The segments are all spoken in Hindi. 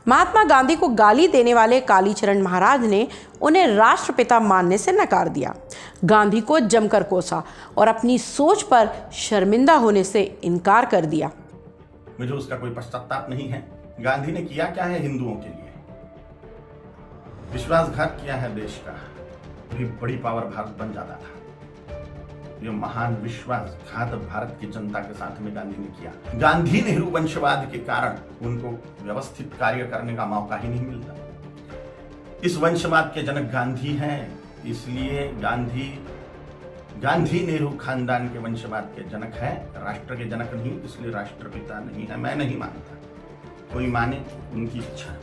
महात्मा गांधी को गाली देने वाले कालीचरण महाराज ने उन्हें राष्ट्रपिता मानने से नकार दिया। गांधी को जमकर कोसा और अपनी सोच पर शर्मिंदा होने से इनकार कर दिया। मुझे उसका कोई पश्चाताप नहीं है। गांधी ने किया क्या है हिंदुओं के लिए? विश्वासघात किया है देश का। भी बड़ी पावर भारत बन जाता था। ये महान विश्वासघात भारत की जनता के साथ में गांधी ने किया। गांधी नेहरू वंशवाद के कारण उनको व्यवस्थित कार्य करने का मौका ही नहीं मिलता। इस वंशवाद के जनक गांधी हैं, इसलिए गांधी नेहरू खानदान के वंशवाद के जनक है, राष्ट्र के जनक नहीं, इसलिए राष्ट्रपिता नहीं है। मैं नहीं मानता, कोई माने उनकी इच्छा।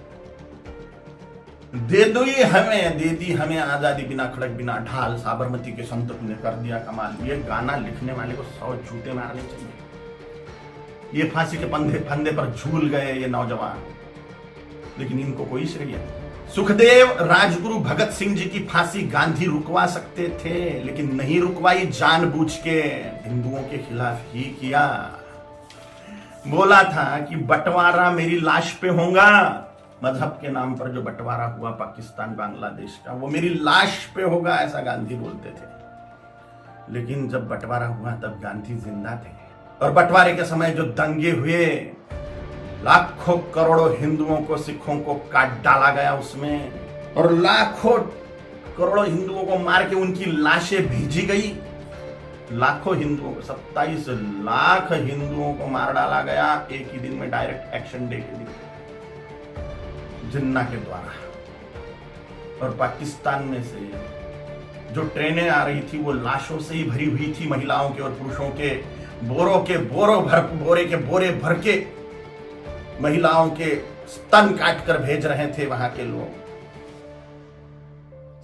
दे दी हमें आजादी, बिना खड़क बिना ढाल, साबरमती के संत तूने कर दिया कमाल। ये गाना लिखने वाले को 100 जूते मारने चाहिए। ये फांसी के फंदे पर झूल गए ये नौजवान, लेकिन इनको कोई श्रेय नहीं। सुखदेव, राजगुरु भगत सिंह जी की फांसी गांधी रुकवा सकते थे, लेकिन नहीं रुकवाई। जानबूझ के हिंदुओं के खिलाफ ही किया। बोला था कि बंटवारा मेरी लाश पे होगा। मजहब के नाम पर जो बंटवारा हुआ पाकिस्तान बांग्लादेश का, वो मेरी लाश पे होगा, ऐसा गांधी बोलते थे। लेकिन जब बंटवारा हुआ तब गांधी जिंदा थे, और बंटवारे के समय जो दंगे हुए, लाखों करोड़ों हिंदुओं को, सिखों को काट डाला गया उसमें, और लाखों करोड़ों हिंदुओं को मार के उनकी लाशें भेजी गई। लाखों हिंदुओं को, 27 लाख हिंदुओं को मार डाला गया एक ही दिन में, डायरेक्ट एक्शन डे के दिन, जिन्ना के द्वारा। और पाकिस्तान में से जो ट्रेनें आ रही थी वो लाशों से ही भरी हुई थी, महिलाओं के और पुरुषों के। बोरे के बोरे भर के महिलाओं के स्तन काट कर भेज रहे थे वहां के लोग।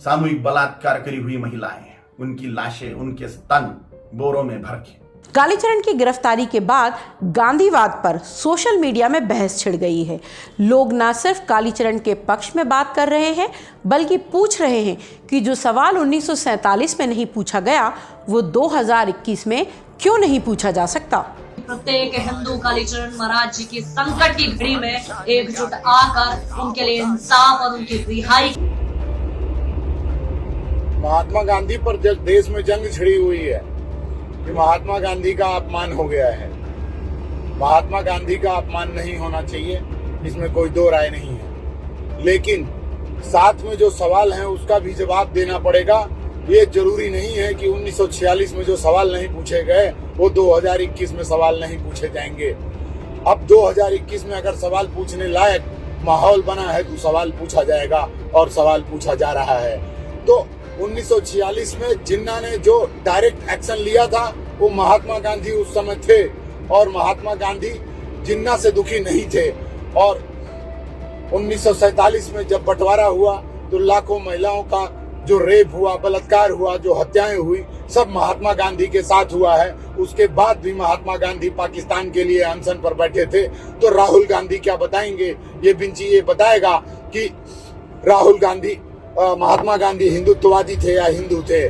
सामूहिक बलात्कार करी हुई महिलाएं, उनकी लाशें, उनके स्तन बोरों में भर के। कालीचरण की गिरफ्तारी के बाद गांधीवाद पर सोशल मीडिया में बहस छिड़ गई है। लोग न सिर्फ कालीचरण के पक्ष में बात कर रहे हैं, बल्कि पूछ रहे हैं कि जो सवाल 1947 में नहीं पूछा गया, वो 2021 में क्यों नहीं पूछा जा सकता। प्रत्येक हिंदू कालीचरण महाराज जी की संकट की घड़ी में एकजुट आकर उनके लिए इंसाफ और उनकी रिहाई। महात्मा गांधी पर जब देश में जंग छिड़ी हुई है कि महात्मा गांधी का अपमान हो गया है। महात्मा गांधी का अपमान नहीं होना चाहिए, इसमें कोई दो राय नहीं है, लेकिन साथ में जो सवाल हैं उसका भी जवाब देना पड़ेगा। ये जरूरी नहीं है कि 1946 में जो सवाल नहीं पूछे गए वो 2021 में सवाल नहीं पूछे जाएंगे। अब 2021 में अगर सवाल पूछने लायक माहौल बना है तो सवाल पूछा जाएगा, और सवाल पूछा जा रहा है। तो 1946 में जिन्ना ने जो डायरेक्ट एक्शन लिया था वो महात्मा गांधी उस समय थे, और महात्मा गांधी जिन्ना से दुखी नहीं थे। और 1947 में जब बंटवारा हुआ तो लाखों महिलाओं का जो रेप हुआ, बलात्कार हुआ, जो हत्याएं हुई, सब महात्मा गांधी के साथ हुआ है। उसके बाद भी महात्मा गांधी पाकिस्तान के लिए अनशन पर बैठे थे। तो राहुल गांधी क्या बताएंगे? ये बिंची ये बताएगा कि राहुल गांधी, महात्मा गांधी हिंदुत्ववादी थे या हिंदू थे?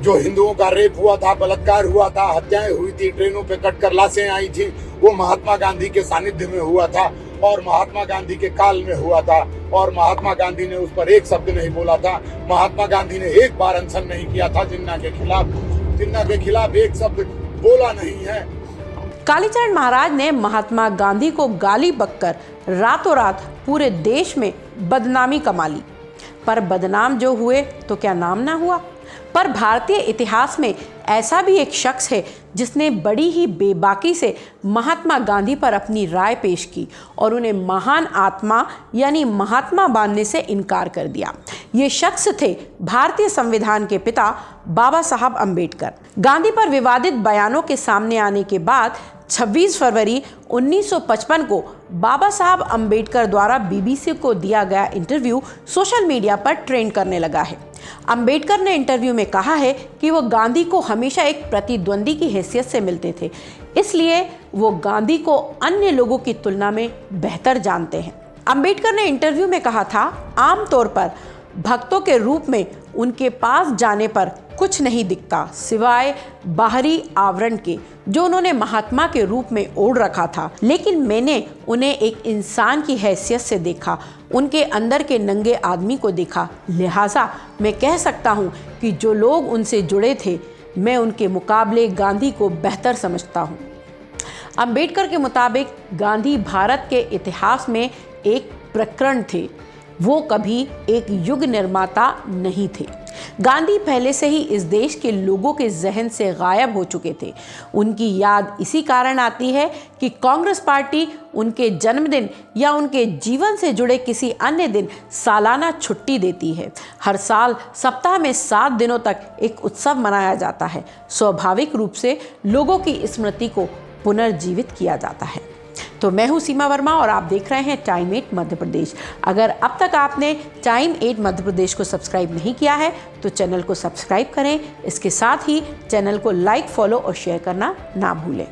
जो हिंदुओं का रेप हुआ था, बलात्कार हुआ था, हत्याएं हुई थी, ट्रेनों पे कटकर लाशें आई थी, वो महात्मा गांधी के सानिध्य में हुआ था, और महात्मा गांधी के काल में हुआ था, और महात्मा गांधी ने उस पर एक शब्द नहीं बोला था। महात्मा गांधी ने एक बार अनशन नहीं किया था जिन्ना के खिलाफ। जिन्ना के खिलाफ एक शब्द बोला नहीं है। कालीचरण महाराज ने महात्मा गांधी को गाली बककर रातों रात पूरे देश में बदनामी कमा ली, पर बदनाम जो हुए तो क्या नाम ना हुआ। पर भारतीय इतिहास में ऐसा भी एक शख्स है जिसने बड़ी ही बेबाकी से महात्मा गांधी पर अपनी राय पेश की और उन्हें महान आत्मा यानी महात्मा मानने से इनकार कर दिया। ये शख्स थे भारतीय संविधान के पिता बाबा साहब अम्बेडकर। गांधी पर विवादित बयानों के सामने आने के बाद 26 फरवरी 1955 को बाबा साहब अम्बेडकर द्वारा बीबीसी को दिया गया इंटरव्यू सोशल मीडिया पर ट्रेंड करने लगा है। अम्बेडकर ने इंटरव्यू में कहा है कि वो गांधी को हमेशा एक प्रतिद्वंदी की हैसियत से मिलते थे, इसलिए वो गांधी को अन्य लोगों की तुलना में बेहतर जानते हैं। अम्बेडकर ने इंटरव्यू में कहा था, आमतौर पर भक्तों के रूप में उनके पास जाने पर कुछ नहीं दिखता सिवाय बाहरी आवरण के जो उन्होंने महात्मा के रूप में ओढ़ रखा था, लेकिन मैंने उन्हें एक इंसान की हैसियत से देखा, उनके अंदर के नंगे आदमी को देखा। लिहाजा मैं कह सकता हूँ कि जो लोग उनसे जुड़े थे, मैं उनके मुकाबले गांधी को बेहतर समझता हूँ। अंबेडकर के मुताबिक गांधी भारत के इतिहास में एक प्रकरण थे, वो कभी एक युग निर्माता नहीं थे। गांधी पहले से ही इस देश के लोगों के जहन से गायब हो चुके थे। उनकी याद इसी कारण आती है कि कांग्रेस पार्टी उनके जन्मदिन या उनके जीवन से जुड़े किसी अन्य दिन सालाना छुट्टी देती है। हर साल सप्ताह में 7 दिनों तक एक उत्सव मनाया जाता है। स्वाभाविक रूप से लोगों की स्मृति को पुनर्जीवित किया जाता है। तो मैं हूं सीमा वर्मा और आप देख रहे हैं टाइम 8 मध्य प्रदेश। अगर अब तक आपने टाइम 8 मध्य प्रदेश को सब्सक्राइब नहीं किया है तो चैनल को सब्सक्राइब करें। इसके साथ ही चैनल को लाइक, फॉलो और शेयर करना ना भूलें।